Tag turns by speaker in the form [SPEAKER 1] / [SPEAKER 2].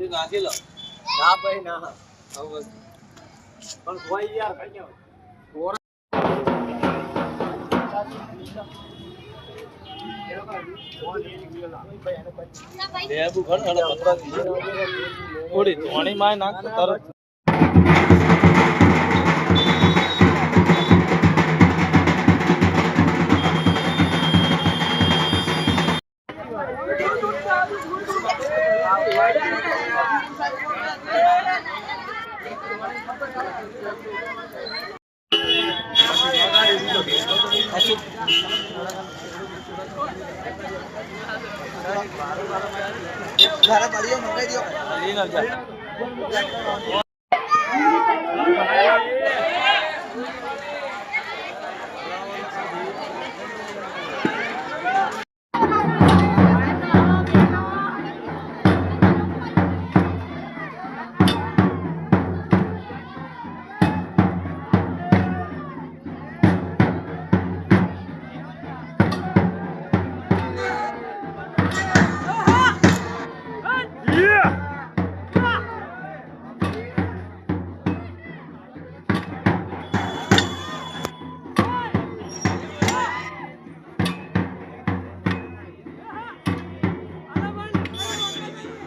[SPEAKER 1] નાખી લો ના ભાઈ ના પણ કોઈ યાર કઈ લેબુ ઘણ ઘણા પતરા થોડી ધોણી માં નાખ તરત
[SPEAKER 2] ઘરે પડીઓ મંગાઈ દો